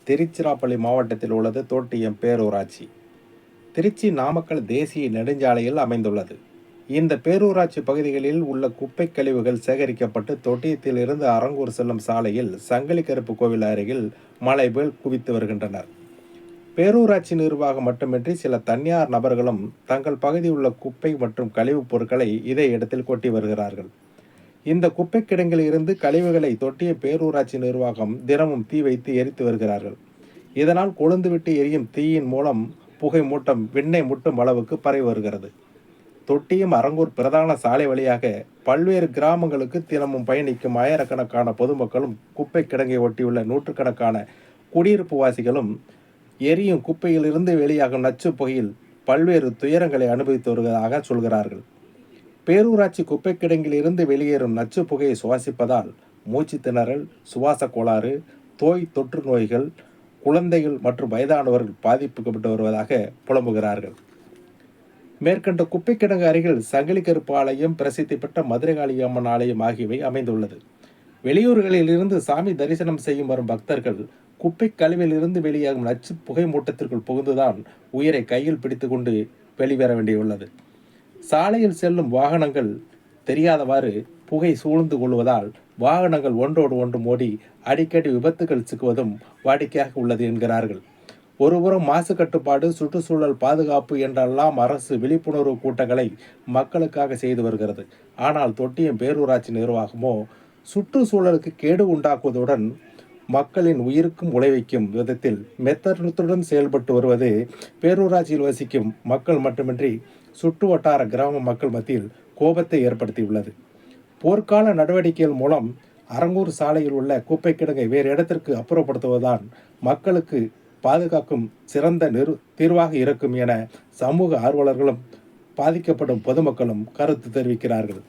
திருச்சிராப்பள்ளி மாவட்டத்தில் உள்ளது தொட்டியம் பேரூராட்சி. திருச்சி நாமக்கல் தேசிய நெடுஞ்சாலையில் அமைந்துள்ளது. இந்த பேரூராட்சி பகுதிகளில் உள்ள குப்பை கழிவுகள் சேகரிக்கப்பட்டு தொட்டியத்தில் இருந்து அரங்கூர் செல்லும் சாலையில் சங்கிலி கருப்பு கோவில் அருகில் மழை போல் குவித்து வருகின்றனர். பேரூராட்சி நிர்வாகம் மட்டுமின்றி சில தனியார் நபர்களும் தங்கள் பகுதியில் உள்ள குப்பை மற்றும் கழிவுப் பொருட்களை இதே இடத்தில் கொட்டி வருகிறார்கள். இந்த குப்பை கிடங்கில் இருந்து கழிவுகளை தொட்டிய பேரூராட்சி நிர்வாகம் தினமும் தீ வைத்து எரித்து வருகிறார்கள். இதனால் கொழுந்துவிட்டு எரியும் தீயின் மூலம் புகை மூட்டம் விண்ணை முட்டும் அளவுக்கு பரவி வருகிறது. தொட்டியம் அரங்கூர் பிரதான சாலை வழியாக பல்வேறு கிராமங்களுக்கு தினமும் பயணிக்கும் ஆயிரக்கணக்கான பொதுமக்களும் குப்பை கிடங்கை ஒட்டியுள்ள நூற்றுக்கணக்கான குடியிருப்பு வாசிகளும் எரியும் குப்பையிலிருந்து வெளியாகும் நச்சு புகையில் பல்வேறு துயரங்களை அனுபவித்து வருவதாக சொல்கிறார்கள். பேரூராட்சி குப்பை கிடங்கில் இருந்து வெளியேறும் நச்சு புகையை சுவாசிப்பதால் மூச்சு திணறல், சுவாச கோளாறு, தொற்று நோய்கள், குழந்தைகள் மற்றும் வயதானவர்கள் பாதிக்கப்பட்டு வருவதாக புலம்புகிறார்கள். மேற்கண்ட குப்பை கிடங்கு அருகில் சங்கிலி கருப்பு ஆலயம், பிரசித்தி பெற்ற மதுரகாளி அம்மன் ஆலயம் ஆகியவை அமைந்துள்ளது. வெளியூர்களில் இருந்து சாமி தரிசனம் செய்யும் வரும் பக்தர்கள் குப்பை கழிவில் இருந்து வெளியாகும் நச்சு புகை மூட்டத்திற்குள் புகுந்துதான் உயிரை கையில் பிடித்து கொண்டு வெளிவர வேண்டியுள்ளது. சாலையில் செல்லும் வாகனங்கள் தெரியாதவாறு புகை சூழ்ந்து கொள்வதால் வாகனங்கள் ஒன்றோடு ஒன்று மோதி அடிக்கடி விபத்துகள் சிக்குவதும் வாடிக்கையாக உள்ளது என்கிறார்கள். ஒருபுறம் மாசு கட்டுப்பாடு, சுற்றுச்சூழல் பாதுகாப்பு என்றெல்லாம் அரசு விழிப்புணர்வு கூட்டங்களை மக்களுக்காக செய்து வருகிறது. ஆனால் தொட்டியம் பேரூராட்சி நிர்வாகமோ சுற்றுச்சூழலுக்கு கேடு உண்டாக்குவதுடன் மக்களின் உயிருக்கும் உழைவைக்கும் விதத்தில் மெத்தனத்துடன் செயல்பட்டு வருவது பேரூராட்சியில் வசிக்கும் மக்கள் மட்டுமின்றி சுற்று வட்டார கிராம மக்கள் மத்தியில் கோபத்தை ஏற்படுத்தியுள்ளது. போர்க்கால நடவடிக்கைகள் மூலம் அரங்கூர் சாலையில் உள்ள குப்பை கிடங்கை வேறு இடத்திற்கு அப்புறப்படுத்துவதுதான் மக்களுக்கு பாதுகாக்கும் சிறந்த தீர்வாக இருக்கும் என சமூக ஆர்வலர்களும் பாதிக்கப்படும் பொதுமக்களும் கருத்து தெரிவிக்கிறார்கள்.